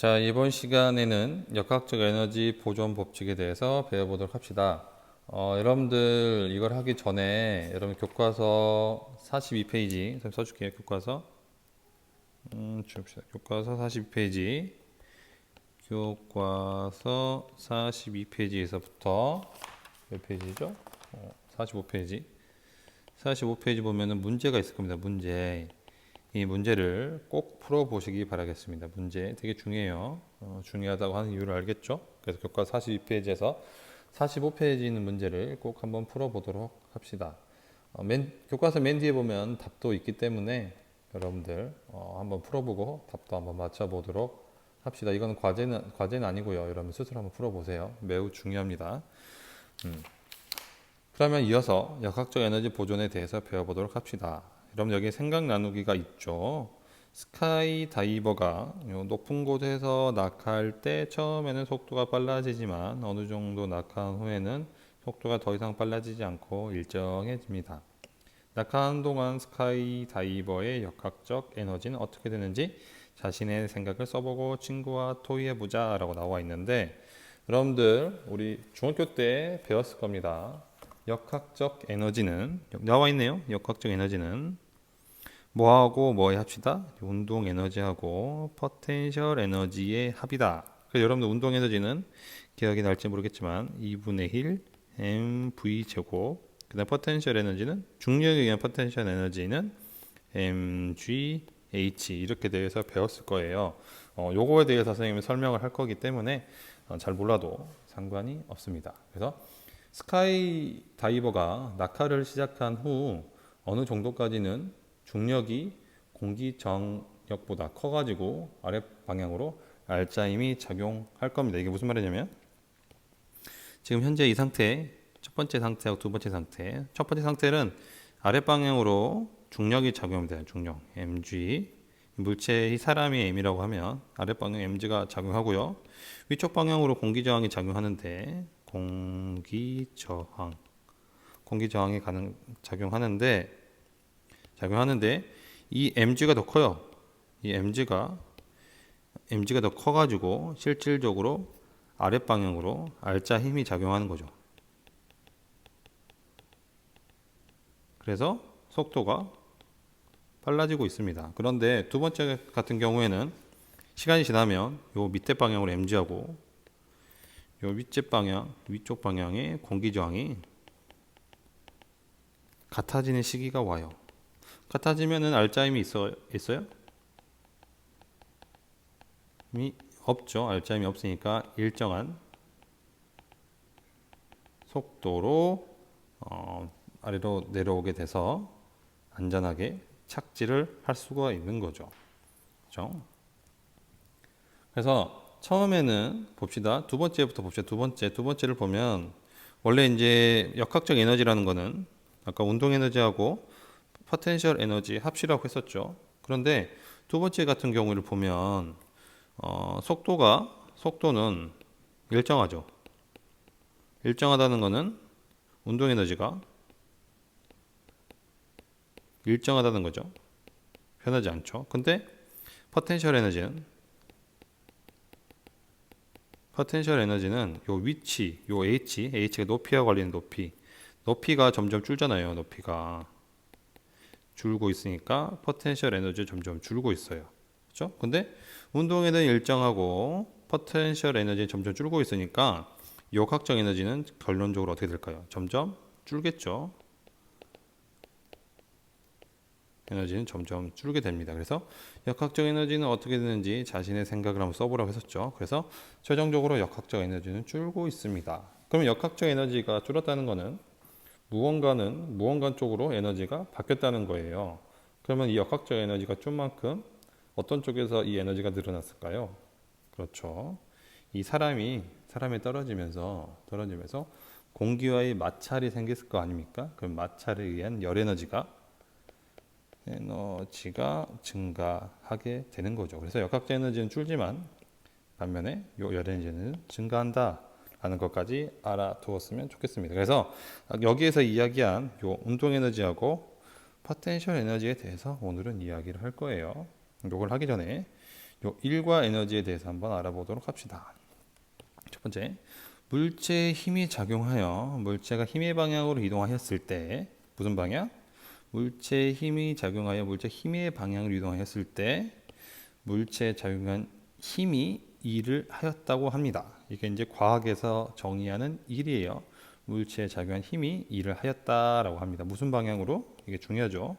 자, 이번 시간에는 역학적 에너지 보존 법칙에 대해서 배워보도록 합시다. 여러분들 이걸 하기 전에 여러분 교과서 42페이지 써줄게요. 교과서 줍시다. 교과서 42페이지 교과서 42페이지에서부터 몇 페이지죠? 45페이지 45페이지 보면은 문제가 있을 겁니다. 문제. 이 문제를 꼭 풀어보시기 바라겠습니다. 문제 되게 중요해요. 중요하다고 하는 이유를 알겠죠? 그래서 교과서 42페이지에서 45페이지 있는 문제를 꼭 한번 풀어보도록 합시다. 교과서 맨 뒤에 보면 답도 있기 때문에 여러분들 한번 풀어보고 답도 한번 맞춰보도록 합시다. 이건 과제는 아니고요. 여러분 스스로 한번 풀어보세요. 매우 중요합니다. 그러면 이어서 역학적 에너지 보존에 대해서 배워보도록 합시다. 여러분 여기 생각 나누기가 있죠. 스카이 다이버가 높은 곳에서 낙하할 때 처음에는 속도가 빨라지지만 어느 정도 낙하한 후에는 속도가 더 이상 빨라지지 않고 일정해집니다. 낙하하는 동안 스카이 다이버의 역학적 에너지는 어떻게 되는지 자신의 생각을 써보고 친구와 토의해보자 라고 나와 있는데, 여러분들 우리 중학교 때 배웠을 겁니다. 역학적 에너지는 나와 있네요. 역학적 에너지는 뭐하고 뭐 합시다. 운동 에너지하고 포텐셜 에너지의 합이다. 그래서 여러분들 운동 에너지는 기억이 날지 모르겠지만 2분의 1 mv 제곱. 그다음 포텐셜 에너지는 중력에 의한 포텐셜 에너지는 mgh 이렇게 대해서 배웠을 거예요. 요거에 대해서 선생님이 설명을 할 거기 때문에 잘 몰라도 상관이 없습니다. 그래서 스카이 다이버가 낙하를 시작한 후 어느 정도까지는 중력이 공기 정력보다 커가지고 아래 방향으로 알짜힘이 작용할 겁니다. 이게 무슨 말이냐면 지금 현재 이 상태, 첫 번째 상태하고 두 번째 상태, 첫 번째 상태는 아래 방향으로 중력이 작용합니다. 중력 mg, 물체의 사람이 m이라고 하면 아래 방향 mg가 작용하고요. 위쪽 방향으로 공기 저항이 작용하는데 공기 저항이 작용하는데 이 mg가 더 커요. 이 mg가 더 커가지고 실질적으로 아랫방향으로 알짜 힘이 작용하는 거죠. 그래서 속도가 빨라지고 있습니다. 그런데 두 번째 같은 경우에는 시간이 지나면 요 밑에 방향으로 mg하고 요 위쪽 방향의 공기 저항이 같아지는 시기가 와요. 같아지면은 알짜 힘이 있어요? 힘이 없죠. 알짜 힘이 없으니까 일정한 속도로 아래로 내려오게 돼서 안전하게 착지를 할 수가 있는 거죠. 그렇죠? 그래서 처음에는 봅시다. 두 번째부터 봅시다. 두 번째를 보면 원래 이제 역학적 에너지라는 거는 아까 운동 에너지하고 포텐셜 에너지 합이라고 했었죠. 그런데 두 번째 같은 경우를 보면 속도는 일정하죠. 일정하다는 거는 운동 에너지가 일정하다는 거죠. 변하지 않죠. 근데 포텐셜 에너지는 요 위치, 요 h가 높이와 관련된 높이가 점점 줄잖아요. 높이가 줄고 있으니까 포텐셜 에너지 점점 줄고 있어요. 그렇죠? 근데 운동 에너지는 일정하고 포텐셜 에너지는 점점 줄고 있으니까 역학적 에너지는 결론적으로 어떻게 될까요? 점점 줄겠죠. 에너지는 점점 줄게 됩니다. 그래서 역학적 에너지는 어떻게 되는지 자신의 생각을 한번 써보라고 했었죠. 그래서 최종적으로 역학적 에너지는 줄고 있습니다. 그럼 역학적 에너지가 줄었다는 것은 무언가 쪽으로 에너지가 바뀌었다는 거예요. 그러면 이 역학적 에너지가 줄 만큼 어떤 쪽에서 이 에너지가 늘어났을까요? 그렇죠. 이 사람이 떨어지면서 공기와의 마찰이 생겼을 거 아닙니까? 그 마찰에 의한 열 에너지가 증가하게 되는 거죠. 그래서 역학적 에너지는 줄지만 반면에 요 열 에너지는 증가한다 라는 것까지 알아두었으면 좋겠습니다. 그래서 여기에서 이야기한 요 운동 에너지하고 포텐셜 에너지에 대해서 오늘은 이야기를 할 거예요. 이걸 하기 전에 요 일과 에너지에 대해서 한번 알아보도록 합시다. 첫 번째, 물체의 힘이 작용하여 물체가 힘의 방향으로 이동하였을 때 무슨 방향? 물체의 힘이 작용하여 물체 힘의 방향으로 이동하였을 때 물체에 작용한 힘이 일을 하였다고 합니다. 이게 이제 과학에서 정의하는 일이에요. 물체에 작용한 힘이 일을 하였다라고 합니다. 무슨 방향으로? 이게 중요하죠.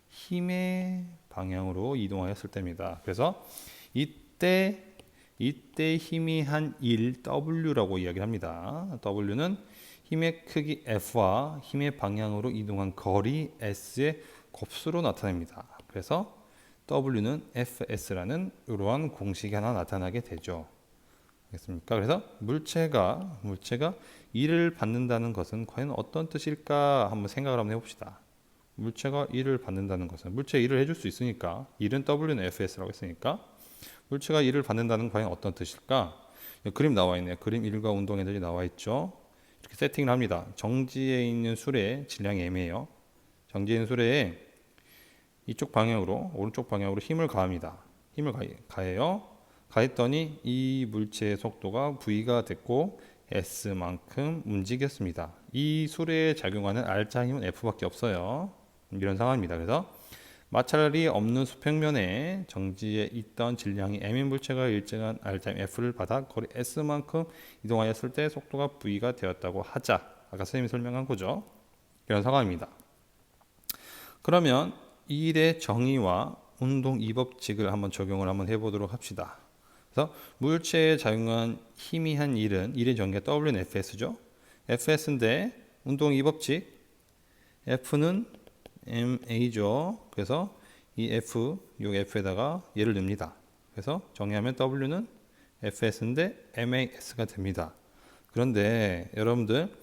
힘의 방향으로 이동하였을 때입니다. 그래서 이때 힘이 한 일 W라고 이야기합니다. W는 힘의 크기 F와 힘의 방향으로 이동한 거리 S의 곱수로 나타냅니다. 그래서 W는 FS라는 이러한 공식이 하나 나타나게 되죠. 알겠습니까? 그래서 물체가 일을 받는다는 것은 과연 어떤 뜻일까 한번 생각을 한번 해봅시다. 물체가 일을 받는다는 것은 물체 일을 해줄 수 있으니까 일은 W는 FS라고 했으니까 물체가 일을 받는다는 과연 어떤 뜻일까? 그림 나와 있네요. 그림 1과 운동 에너지 나와 있죠. 이렇게 세팅을 합니다. 정지에 있는 수레의 질량이 M이에요. 정지에 있는 수레에 이쪽 방향으로 오른쪽 방향으로 힘을 가합니다. 힘을 가해요. 가했더니 이 물체의 속도가 V가 됐고 S만큼 움직였습니다. 이 수레에 작용하는 R자 힘은 F밖에 없어요. 이런 상황입니다. 그래서 마찰이 없는 수평면에 정지에 있던 질량이 M인 물체가 일정한 R자 힘 F를 받아 거리 S만큼 이동하였을 때 속도가 V가 되었다고 하자. 아까 선생님이 설명한 거죠. 이런 상황입니다. 그러면 이 일의 정의와 운동 이법칙을 한번 적용을 한번 해보도록 합시다. 그래서 물체에 작용한 힘이 한 일의 정의가 W는 FS죠. FS인데 운동 이법칙 F는 MA죠. 그래서 이 F, 요 F에다가 얘를 넣습니다. 그래서 정의하면 W는 FS인데 MAS가 됩니다. 그런데 여러분들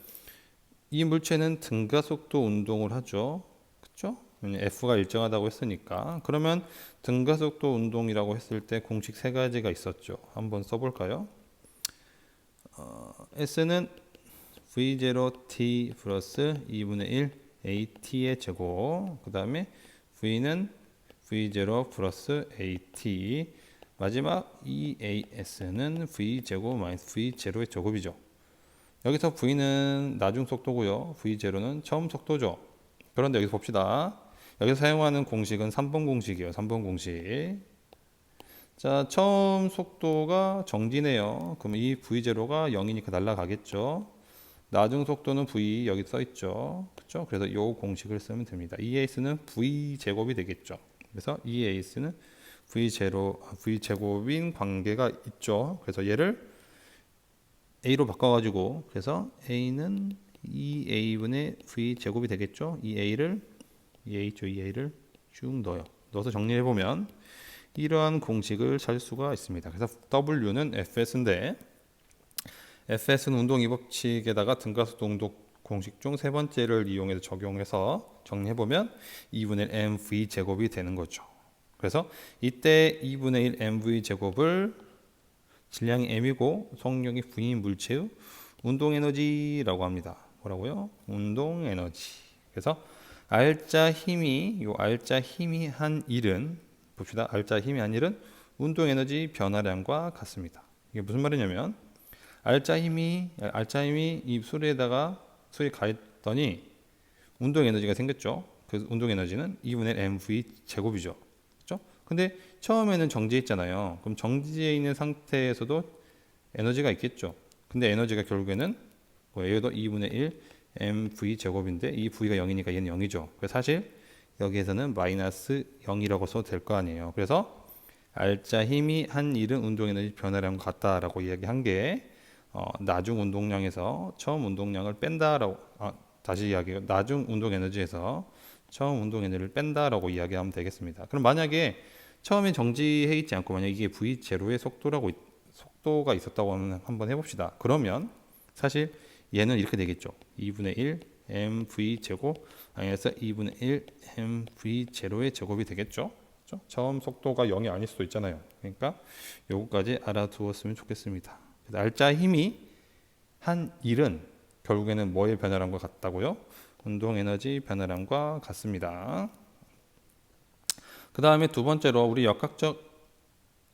이 물체는 등가속도 운동을 하죠. 그렇죠? F가 일정하다고 했으니까. 그러면 등가속도 운동이라고 했을 때 공식 세 가지가 있었죠. 한번 써볼까요? S는 V0T 플러스 2분의 1 AT의 제곱. 그 다음에 V는 V0 플러스 AT. 마지막 EAS는 V제곱 마이너스 V0의 제곱이죠. 여기서 V는 나중 속도고요. V0는 처음 속도죠. 그런데 여기서 봅시다. 여기서 사용하는 공식은 3번 공식이에요. 3번 공식. 자, 처음 속도가 정지네요. 그럼 이 V0가 0이니까 날아가겠죠. 나중 속도는 V 여기 써 있죠. 그렇죠? 그래서 이 공식을 쓰면 됩니다. EAS는 V 제곱이 되겠죠. 그래서 EAS는 V 제곱인 관계가 있죠. 그래서 얘를 A로 바꿔가지고 그래서 A는 2A분의 V 제곱이 되겠죠. EA를 쭉 넣어요. 넣어서 정리해 보면 이러한 공식을 찾을 수가 있습니다. 그래서 W는 FS인데 FS는 운동 이법칙에다가 등가속도 운동 공식 중 세 번째를 이용해서 적용해서 정리해 보면 2분의 1 mv 제곱이 되는 거죠. 그래서 이때 2분의 1 mv 제곱을 질량이 m이고 속력이 v인 물체의 운동 에너지라고 합니다. 뭐라고요? 운동 에너지. 그래서 R자 힘이 한 일은 봅시다. R자 힘이 한 일은 운동 에너지 변화량과 같습니다. 이게 무슨 말이냐면 R자 힘이 이 수레에다가 수레에 가했더니 운동 에너지가 생겼죠. 그 운동 에너지는 2분의 mv 제곱이죠. 그렇죠? 근데 처음에는 정지해 있잖아요. 그럼 정지해 있는 상태에서도 에너지가 있겠죠. 근데 에너지가 결국에는 얘도 2분의 1 mv 제곱인데 이 v가 0이니까 얘는 0이죠. 그래서 사실 여기에서는 마이너스 0이라고 써도 될 거 아니에요. 그래서 R자 힘이 한 일은 운동 에너지 변화량과 같다라고 이야기한 게 나중 운동량에서 처음 운동량을 뺀다라고 다시 이야기해요. 나중 운동 에너지에서 처음 운동 에너지를 뺀다라고 이야기하면 되겠습니다. 그럼 만약에 처음에 정지해 있지 않고 만약 이게 V0의 속도가 있었다고 한번 해봅시다. 그러면 사실 얘는 이렇게 되겠죠. 2분의 1 mv 제곱 마이너스 2분의 1 mv 제로의 제곱이 되겠죠. 그렇죠? 처음 속도가 0이 아닐 수도 있잖아요. 그러니까 요거까지 알아두었으면 좋겠습니다. R자 힘이 한 일은 결국에는 뭐의 변화량과 같다고요? 운동 에너지 변화량과 같습니다. 그 다음에 두 번째로 우리 역학적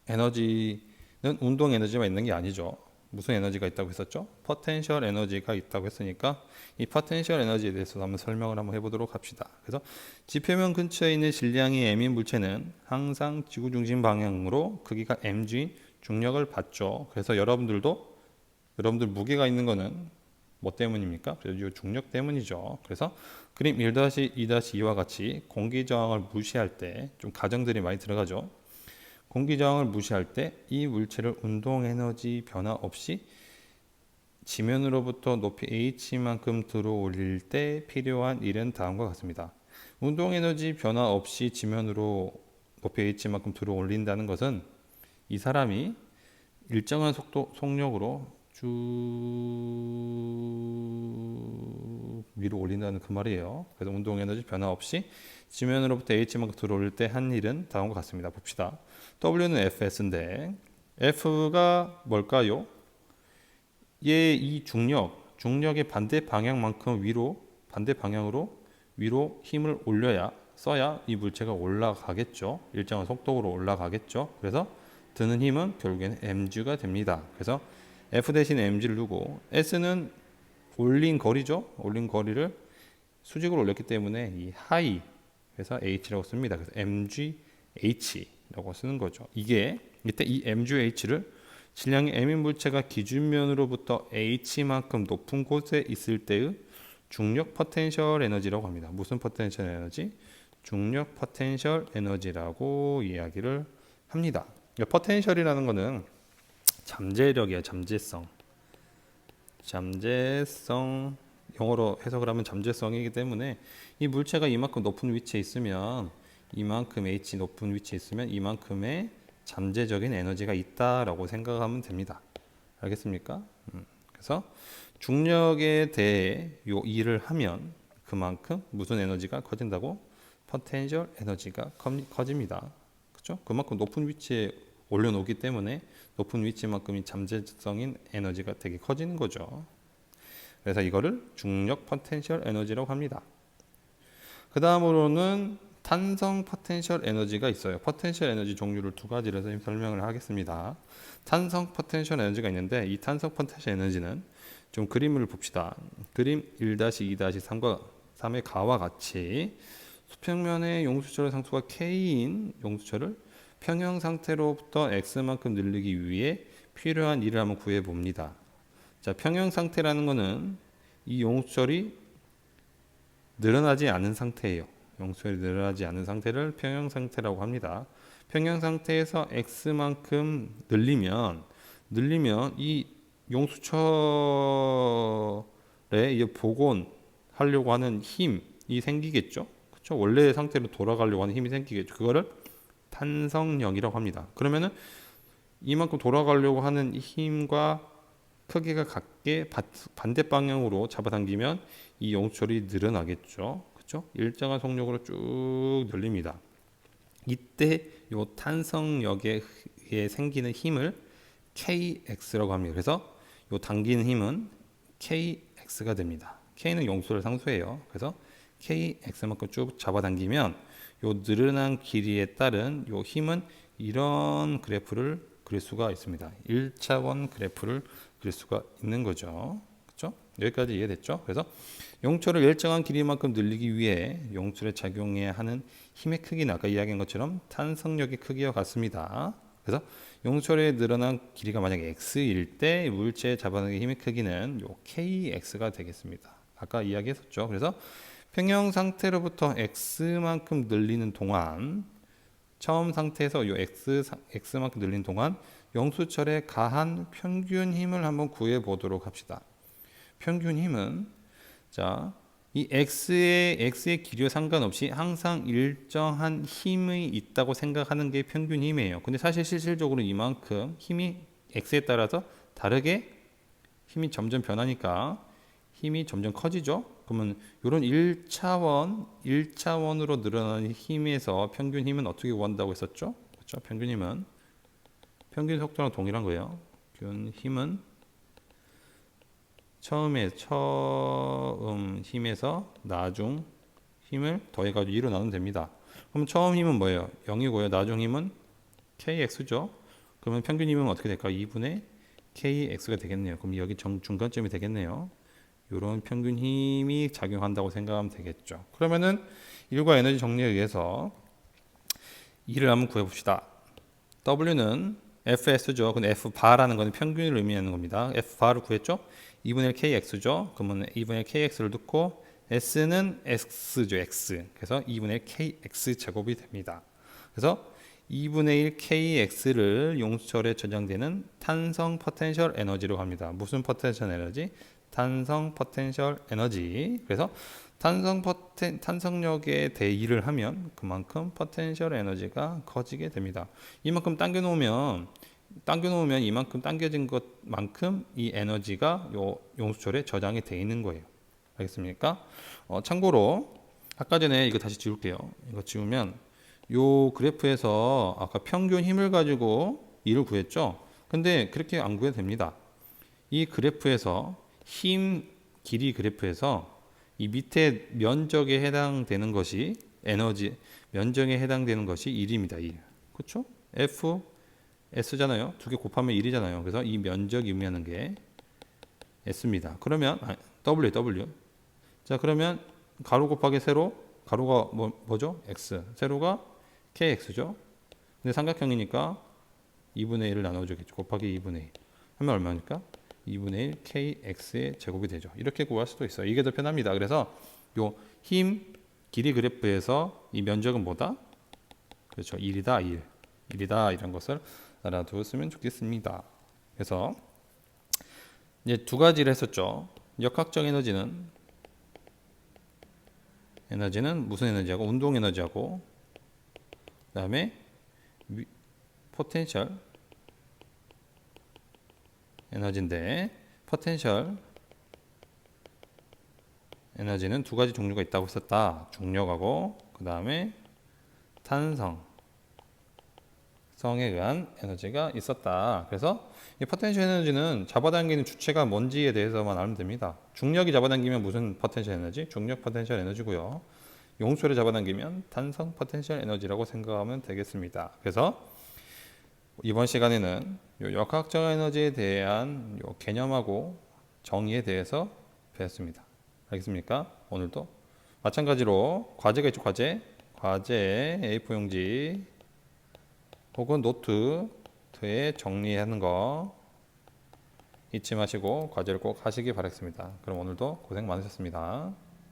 에너지는 운동 에너지만 있는 게 아니죠. 무슨 에너지가 있다고 했었죠? 포텐셜 에너지가 있다고 했으니까 이 포텐셜 에너지에 대해서 한번 설명을 한번 해보도록 합시다. 그래서 지표면 근처에 있는 질량이 m인 물체는 항상 지구 중심 방향으로 크기가 mg인 중력을 받죠. 그래서 여러분들 무게가 있는 거는 뭐 때문입니까? 그래서 이 중력 때문이죠. 그래서 그림 1-2-2와 같이 공기 저항을 무시할 때 좀 가정들이 많이 들어가죠. 공기 저항을 무시할 때 이 물체를 운동 에너지 변화 없이 지면으로부터 높이 h만큼 들어 올릴 때 필요한 일은 다음과 같습니다. 운동 에너지 변화 없이 지면으로 높이 h만큼 들어 올린다는 것은 이 사람이 일정한 속력으로 쭉 위로 올린다는 그 말이에요. 그래서 운동 에너지 변화 없이 지면으로부터 h만큼 들어올릴 때 한 일은 다음과 같습니다. 봅시다. W는 Fs인데 F가 뭘까요? 이 중력의 반대 방향으로 위로 힘을 써야 이 물체가 올라가겠죠. 일정한 속도로 올라가겠죠. 그래서 드는 힘은 결국에는 mg가 됩니다. 그래서 F 대신 mg를 두고 S는 올린 거리죠. 올린 거리를 수직으로 올렸기 때문에 이 하이 그래서 h라고 씁니다. 그래서 mgh라고 쓰는 거죠. 이때 이 mgh를 질량이 m인 물체가 기준면으로부터 h만큼 높은 곳에 있을 때의 중력 포텐셜 에너지라고 합니다. 무슨 포텐셜 에너지? 중력 포텐셜 에너지라고 이야기를 합니다. 포텐셜이라는 거는 잠재력이에요. 잠재성 영어로 해석을 하면 잠재성이기 때문에 이 물체가 이만큼 높은 위치에 있으면 이만큼 h 높은 위치에 있으면 이만큼의 잠재적인 에너지가 있다라고 생각하면 됩니다. 알겠습니까? 그래서 중력에 대해 요 일을 하면 그만큼 무슨 에너지가 커진다고? 포텐셜 에너지가 커집니다. 그렇죠? 그만큼 높은 위치에 올려놓기 때문에 높은 위치만큼이 잠재성인 에너지가 되게 커지는 거죠. 그래서 이거를 중력 포텐셜 에너지라고 합니다. 그 다음으로는 탄성 포텐셜 에너지가 있어요. 포텐셜 에너지 종류를 두 가지로 설명을 하겠습니다. 탄성 포텐셜 에너지가 있는데 이 탄성 포텐셜 에너지는 좀 그림을 봅시다. 그림 1-2-3의 가와 같이 수평면의 용수철의 상수가 K인 용수철을 평형 상태로부터 X만큼 늘리기 위해 필요한 일을 한번 구해 봅니다. 자, 평형 상태라는 것은 이 용수철이 늘어나지 않은 상태예요. 용수철이 늘어나지 않은 상태를 평형 상태라고 합니다. 평형 상태에서 X만큼 늘리면 이 용수철에 복원하려고 하는 힘이 생기겠죠. 그렇죠? 원래의 상태로 돌아가려고 하는 힘이 생기겠죠. 그거를 탄성력이라고 합니다. 그러면은 이만큼 돌아가려고 하는 힘과 크기가 같게 반대 방향으로 잡아당기면 이 용수철이 늘어나겠죠. 그렇죠? 일정한 속력으로 쭉 늘립니다. 이때 이 탄성력에 의해 생기는 힘을 KX라고 합니다. 그래서 이 당기는 힘은 KX가 됩니다. K는 용수철 상수예요. 그래서 KX만큼 쭉 잡아당기면 이 늘어난 길이에 따른 이 힘은 이런 그래프를 그릴 수가 있습니다. 1차원 그래프를 그릴 수가 있는 거죠. 그렇죠? 여기까지 이해됐죠? 그래서 용철을 일정한 길이만큼 늘리기 위해 용철에 작용해야 하는 힘의 크기는 아까 이야기한 것처럼 탄성력의 크기와 같습니다. 그래서 용철에 늘어난 길이가 만약에 x일 때 물체에 잡아당기는 힘의 크기는 요 kx가 되겠습니다. 아까 이야기했었죠. 그래서 평형 상태로부터 x만큼 늘리는 동안 처음 상태에서 요 x만큼 늘린 동안 용수철에 가한 평균 힘을 한번 구해 보도록 합시다. 평균 힘은 이 x의 길이와 상관없이 항상 일정한 힘이 있다고 생각하는 게 평균 힘이에요. 근데 사실 실질적으로 이만큼 힘이 x에 따라서 다르게 힘이 점점 변하니까 힘이 점점 커지죠. 그러면 이런 1차원으로 늘어나는 힘에서 평균 힘은 어떻게 구한다고 했었죠? 그렇죠? 평균 힘은 평균 속도랑 동일한 거예요. 평균 힘은 처음 힘에서 나중 힘을 더해가지고 2로 나누면 됩니다. 그럼 처음 힘은 뭐예요? 0이고요. 나중 힘은 KX죠. 그러면 평균이면 어떻게 될까요? 2분의 kx가 되겠네요. 그럼 여기 중간점이 되겠네요. 이런 평균 힘이 작용한다고 생각하면 되겠죠. 그러면은 일과 에너지 정리에 의해서 E를 한번 구해봅시다. W는 Fs죠. 근데 F바라는 것은 평균을 의미하는 겁니다. F바를 구했죠? 2분의 1 kx죠. 그러면 2분의 1 kx를 넣고 S는 x죠. x. 그래서 2분의 1 kx 제곱이 됩니다. 그래서 2분의 1 kx를 용수철에 저장되는 탄성 포텐셜 에너지로 합니다. 무슨 포텐셜 에너지? 탄성 포텐셜 에너지. 그래서 탄성력에 대입을 하면 그만큼 포텐셜 에너지가 커지게 됩니다. 이만큼 당겨 놓으면 이만큼 당겨진 것만큼 이 에너지가 요 용수철에 저장이 돼 있는 거예요. 알겠습니까? 참고로 아까 전에 이거 다시 지울게요. 이거 지우면 요 그래프에서 아까 평균 힘을 가지고 E를 구했죠. 근데 그렇게 안 구해도 됩니다. 이 그래프에서 힘 길이 그래프에서 이 밑에 면적에 해당되는 것이 에너지 면적에 해당되는 것이 1입니다. 1. 그렇죠? F S잖아요. 두 개 곱하면 1이잖아요. 그래서 이 면적이 의미하는 게 S입니다. 그러면 W. 자, 그러면 가로 곱하기 세로, 가로가 뭐죠? X. 세로가 KX죠. 근데 삼각형이니까 2분의 1을 나눠주겠죠. 곱하기 2분의 1. 하면 얼마니까? 2분의 1 KX의 제곱이 되죠. 이렇게 구할 수도 있어요. 이게 더 편합니다. 그래서 요 힘 길이 그래프에서 이 면적은 뭐다? 그렇죠. 1이다. 1. 1이다. 이런 것을 알아두었으면 좋겠습니다. 그래서 이제 두 가지를 했었죠. 역학적 에너지는 무슨 에너지하고 운동 에너지하고 그다음에 포텐셜 에너지인데 포텐셜 에너지는 두 가지 종류가 있다고 했었다. 중력하고 그 다음에 탄성성에 의한 에너지가 있었다. 그래서 이 포텐셜 에너지는 잡아당기는 주체가 뭔지에 대해서만 알면 됩니다. 중력이 잡아당기면 무슨 포텐셜 에너지? 중력 포텐셜 에너지고요. 용수를 잡아당기면 탄성 포텐셜 에너지라고 생각하면 되겠습니다. 그래서 이번 시간에는 역학적 에너지에 대한 개념하고 정의에 대해서 배웠습니다. 알겠습니까? 오늘도 마찬가지로 과제가 있죠. 과제 A4 용지 혹은 노트에 정리하는 거 잊지 마시고 과제를 꼭 하시기 바라겠습니다. 그럼 오늘도 고생 많으셨습니다.